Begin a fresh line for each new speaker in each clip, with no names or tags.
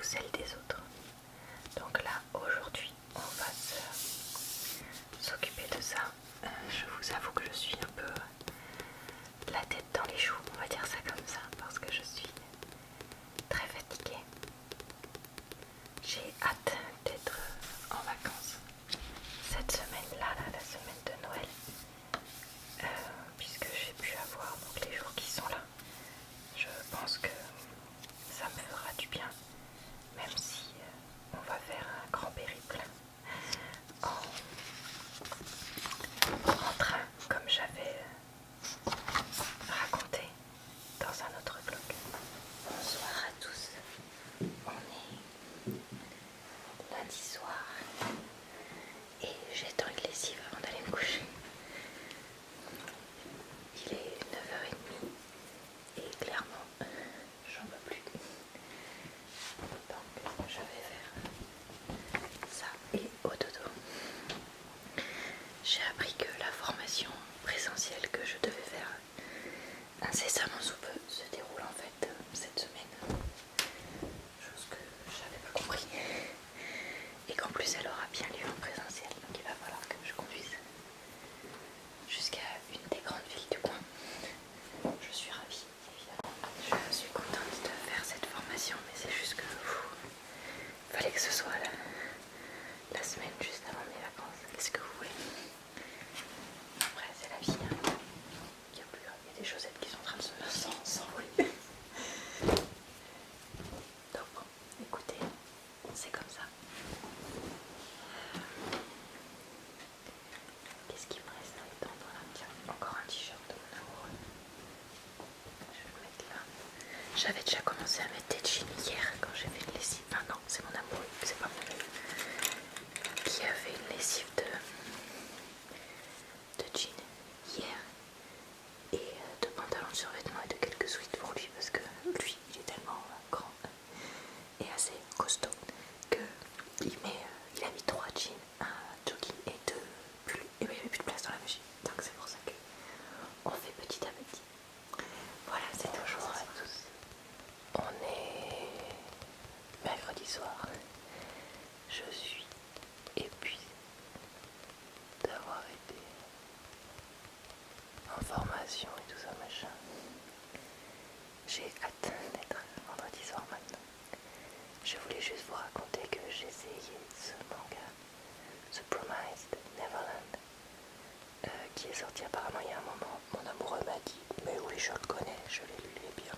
celles des autres. Donc là, aujourd'hui, on va s'occuper de ça. Je vous avoue que je suis un peu la tête dans les choux, on va dire ça comme ça, parce que je suis très fatiguée. J'ai hâte d'être en vacances cette semaine-là, la semaine de Noël, puisque j'ai pu avoir donc les jours qui sont là. Je pense que ça me fera du bien, même si on va faire un grand périple en train, comme j'avais raconté dans un autre vlog. Bonsoir à tous, on est lundi soir et j'étends une lessive avant d'aller me coucher. Il est 9h30 et clairement j'en peux plus. Donc je vais faire ça et au dodo. J'ai appris que la formation présentielle que je devais faire incessamment sous peu se déroule en fait cette semaine. Chose que j'avais pas compris. Et qu'en plus elle aura bien lieu en présentiel. Donc il va falloir que je conduise jusqu'à une des grandes villes du coin. Je suis ravie, évidemment. Je suis contente de faire cette formation, mais c'est juste que fallait que ce soit la semaine juste avant mes vacances. Qu'est-ce que vous voulez? Après c'est la vie, hein. Il y a des chaussettes qui sont en train de s'envoler. Donc bon, écoutez, c'est comme ça. Qu'est-ce qui me reste à étendre là? Tiens, encore un t-shirt de mon amoureux. Je vais le mettre là. J'avais déjà commencé à mettre des jeans hier quand j'ai fait une lessive. Enfin non, c'est mon amoureux, c'est pas mon ami, qui a fait une lessive de jeans hier. Et de pantalons de survêtement et de quelques sweats pour lui, parce que lui il est tellement grand et assez costaud que il a mis 3 jeans, un jogging et 2 pulls, et ben il n'y avait plus de place dans la machine, donc c'est pour ça que on fait petit à petit. Voilà, c'est toujours à tous. On est mercredi soir. Je suis épuisée d'avoir été en formation et tout ça machin. J'ai hâte d'être vendredi soir maintenant. Je voulais juste vous raconter que j'ai essayé ce manga, The Promised Neverland, qui est sorti apparemment il y a un moment. Mon amoureux m'a dit mais oui, je le connais, je l'ai lu, il est bien.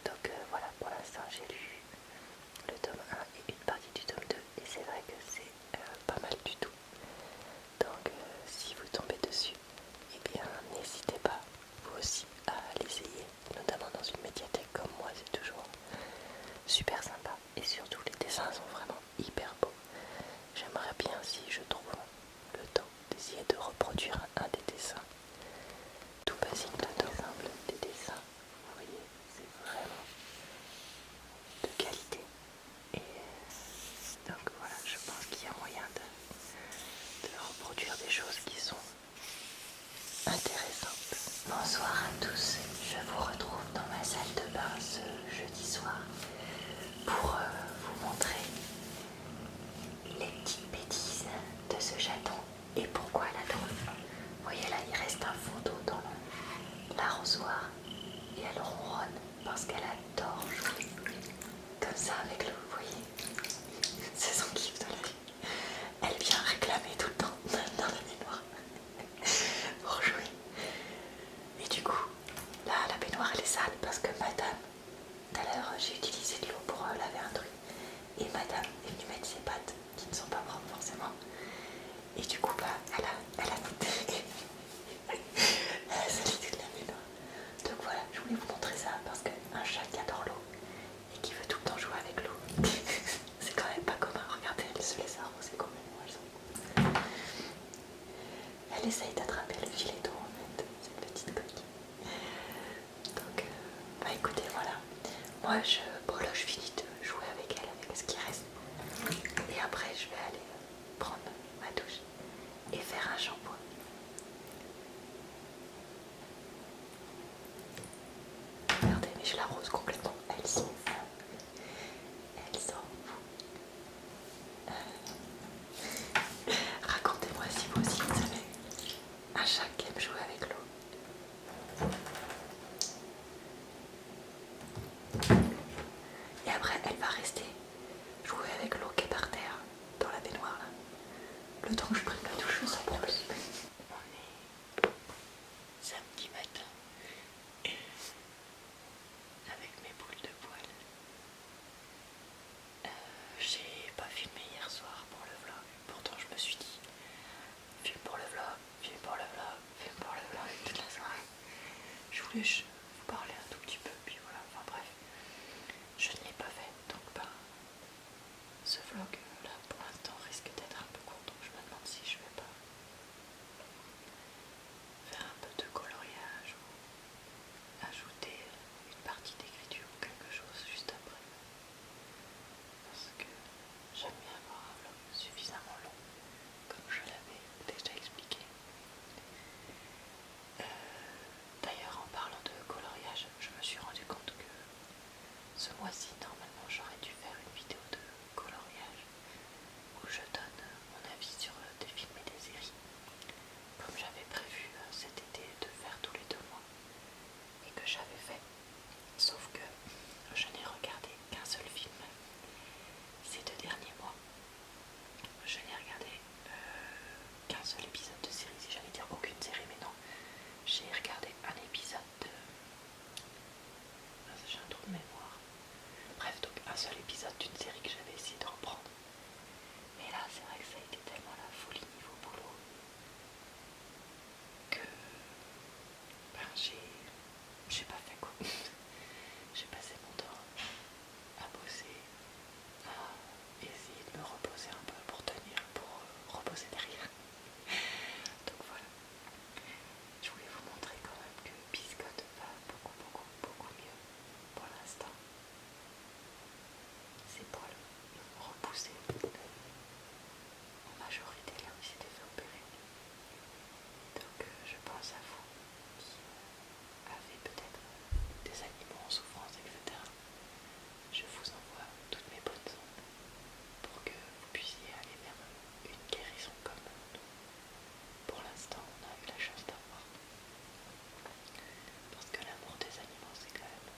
Donc voilà, pour l'instant j'ai lu le tome 1 et une partie du tome 2 et c'est vrai que c'est pas mal du tout. Donc si vous tombez dessus, eh bien n'hésitez pas vous aussi à l'essayer, notamment dans une médiathèque comme moi, c'est toujours super sympa et surtout les dessins sont vraiment hyper beaux. J'aimerais bien, si je trouve le temps, d'essayer de reproduire un des dessins tout basique, tout simple, des dessins, vous voyez, c'est vraiment de qualité. Et donc voilà, je pense qu'il y a moyen de reproduire des choses qui sont intéressantes. Bonsoir à tous, je vous retrouve dans ma salle de bain ce jeudi soir pour vous montrer les petites bêtises de ce chaton et pourquoi elle adore. Vous voyez là, il reste un fond d'eau dans l'arrosoir et elle ronronne parce qu'elle adore jouer comme ça avec l'eau, vous voyez. C'est son kiff de la vie. Elle vient réclamer tout le temps dans la baignoire pour jouer. Et du coup, là, la baignoire elle est sale parce que madame, tout à l'heure j'ai utilisé de l'eau pour laver un truc et madame est venue mettre ses pattes qui ne sont pas propres forcément. Et du coup, bah, elle a sali toute la baignoire. Donc voilà, je voulais vous montrer ça parce qu'un chat qui adore l'eau et qui veut tout le temps jouer avec l'eau, c'est quand même pas commun. Regardez, elle se laisse arroser complètement. Elle essaye d'attraper le filet d'eau en fait, cette petite coquille. Donc, bah écoutez, voilà. Moi, bon là, je finis de jouer avec elle, avec ce qui reste. Et après, je vais aller prendre ma douche et faire un shampoing. Regardez, mais je l'arrose complètement. Elle s'en fout. Et après, elle va rester jouer avec l'eau qui est par terre dans la baignoire là. Le temps que je prenne ma douche, ça prend plus. On est samedi matin avec mes boules de poil. J'ai pas filmé hier soir pour le vlog. Pourtant, je me suis dit, film pour le vlog, film pour le vlog, film pour le vlog toute la soirée. Je voulais vous parler un tout petit peu, puis voilà, enfin bref. Je ne l'ai pas fait, donc ce vlog là pour l'instant risque d'être un peu court, donc je me demande si je vais pas faire un peu de coloriage ou ajouter une partie d'écriture ou quelque chose juste après. Parce que j'aime bien avoir un vlog suffisamment long, comme je l'avais déjà expliqué. D'ailleurs, en parlant de coloriage, je me suis rendu compte que ce mois-ci, normalement, j'aurais dû faire une vidéo de coloriage où je donne mon avis sur des films et des séries, comme j'avais prévu cet été de faire tous les 2 mois et que j'avais fait. Sauf que je n'ai regardé qu'un seul film ces 2 derniers mois. Je n'ai regardé qu'un seul épisode de série, si j'allais dire aucune série, mais non. J'ai regardé un épisode de... J'ai un trou de mémoire. Bref, donc un seul épisode d'une série que j'avais essayé de reprendre. Mais là, c'est vrai que ça a été tellement la folie niveau boulot que j'ai pas fait quoi. J'ai passé mon temps à bosser, à essayer de me reposer un peu pour tenir, pour reposer derrière. Donc voilà. Je voulais vous montrer quand même que Biscotte va beaucoup mieux pour l'instant. Ses poils ont repoussé en majorité là où il s'était fait opérer. Donc je pense à vous qui avez peut-être des animaux en souffrance, etc. Je vous envoie toutes mes bonnes ondes pour que vous puissiez aller vers une guérison comme nous. Pour l'instant, on a eu la chance d'avoir. Parce que l'amour des animaux, c'est quand même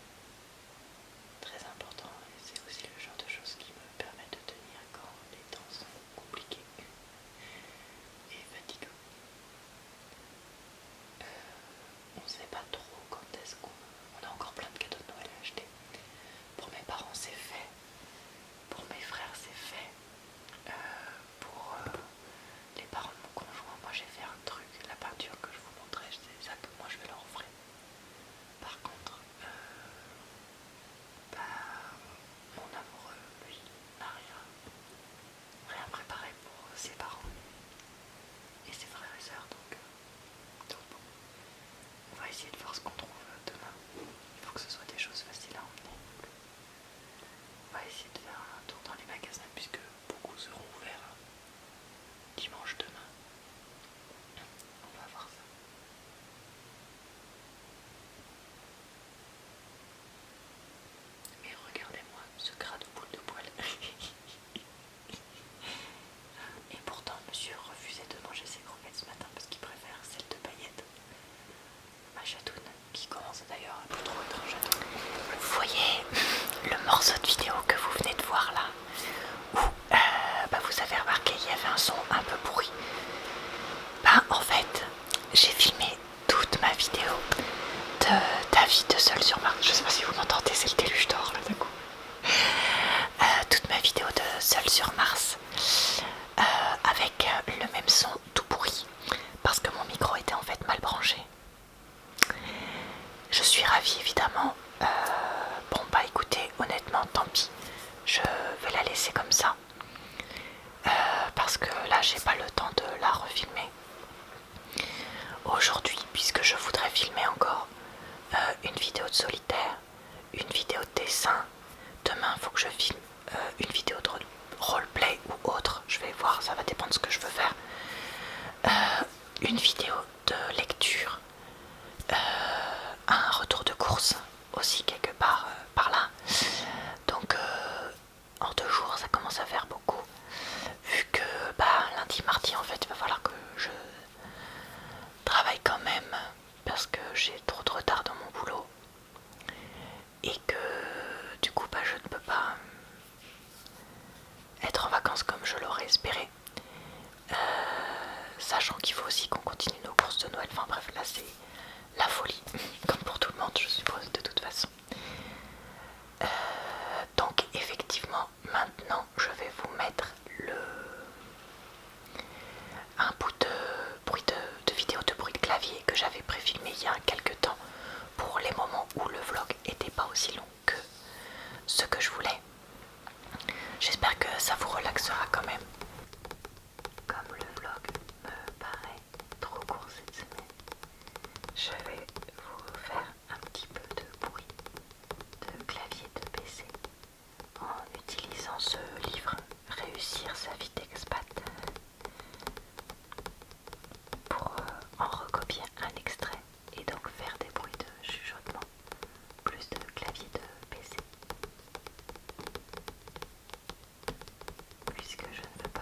très important et c'est aussi le genre de choses qui me permettent de tenir quand les temps sont compliqués et fatigants. On ne sait pas trop quand est-ce qu'on a encore plein de cadeaux de Noël à acheter. Pour mes parents c'est fait, pour mes frères c'est fait, pour les parents de mon conjoint, moi j'ai fait un truc, la peinture que je vous montrais, c'est ça que moi je vais leur offrir. Par contre, mon amoureux, lui, n'a rien préparé pour ses parents et ses frères et sœurs, donc bon, on va essayer de voir ce qu'on trouve demain. Il faut que ce soit des choses faciles à emmener. On va essayer de faire un tour dans les magasins puisque beaucoup seront ouverts dimanche demain. On va voir ça. Mais regardez-moi ce gras de boule de poil. Et pourtant monsieur refusait de manger ses croquettes ce matin parce qu'il préfère celles de paillettes. Ma chatoune, qui commence d'ailleurs à peu trop être un chatoune. Vous voyez le morceau de vidéo que vous venez de voir là, où vous avez remarqué il y avait un son un peu pourri. En fait, j'ai filmé toute ma vidéo d'avis de Seul sur Mars. Je sais pas si vous m'entendez, c'est le déluge d'or là d'un coup. Toute ma vidéo de Seul sur Mars avec le même son tout pourri parce que mon micro était en fait mal branché. Je suis ravie évidemment. Écoutez, honnêtement tant pis, je vais la laisser comme ça parce que là j'ai pas le temps de la refilmer aujourd'hui puisque je voudrais filmer encore une vidéo de solitaire, une vidéo de dessin. Demain il faut que je filme une vidéo de roleplay ou autre, je vais voir, ça va dépendre de ce que je veux faire. Une vidéo de lecture, un retour de course aussi quelque part par là. Donc en 2 jours ça commence à faire beaucoup. Vu que lundi, mardi en fait il va falloir que je travaille quand même parce que j'ai trop de retard dans mon boulot. Et que vacances comme je l'aurais espéré. Sachant qu'il faut aussi qu'on continue nos courses de Noël. Enfin bref, là c'est la folie, comme pour tout le monde je suppose de toute façon. Donc effectivement, maintenant je vais vous mettre un bout de bruit de vidéo de bruit de clavier que j'avais préfilmé il y a quelques temps pour les moments où le vlog n'était pas aussi long que ce que je voulais. J'espère que ça vous relaxera quand même. Comme le vlog me paraît trop court cette semaine, je vais vous faire un petit peu de bruit de clavier de PC en utilisant ce livre Réussir sa vie d'expat pour en recopier un extrait et donc faire des bruits de chuchotement plus de clavier de PC, puisque je ne veux pas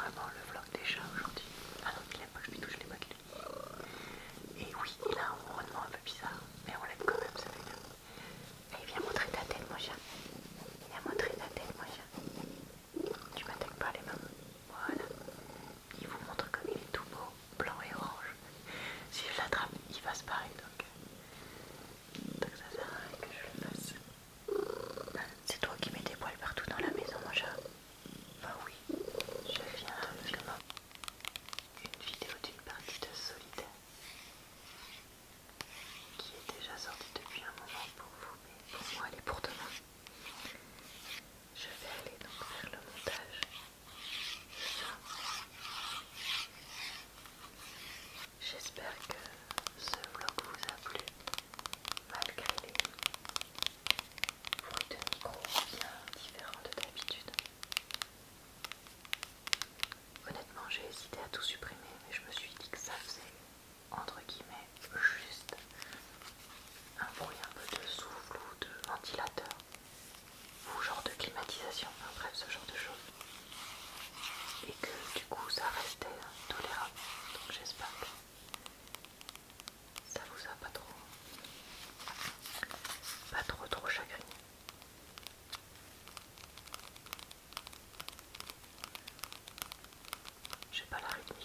vraiment le vlog des chats aujourd'hui. Ah non, il aime pas que je lui touche les pattes. Et oui, il a un ronronnement un peu bizarre, mais on l'aime quand même, ça fait bien. Et viens montrer ta tête, mon chat. Viens montrer ta tête, mon chat. Tu m'attaques pas les mains. Voilà. Il vous montre comme il est tout beau, blanc et orange. Si je l'attrape, il va se barrer, donc ça sert à rien que je le fasse. C'est toi qui mets des poils partout dans la maison, mon chat. Bah oui, je viens de filmer une vidéo d'une partie de solitaire qui est déjà sortie depuis un moment pour vous, mais pour moi elle est pour demain. Je vais aller donc faire le montage de ça. J'espère que ce vlog vous a plu, malgré les bruits de micro bien différents de d'habitude. Honnêtement, j'ai hésité à tout supprimer, mais je me suis dit que ça faisait, entre guillemets, juste un bruit un peu de souffle ou de ventilateur, ou genre de climatisation, enfin bref, ce genre de choses. Et que du coup, ça restait tolérable. Donc j'espère que ça vous a pas trop chagriné. J'ai pas la rythmique.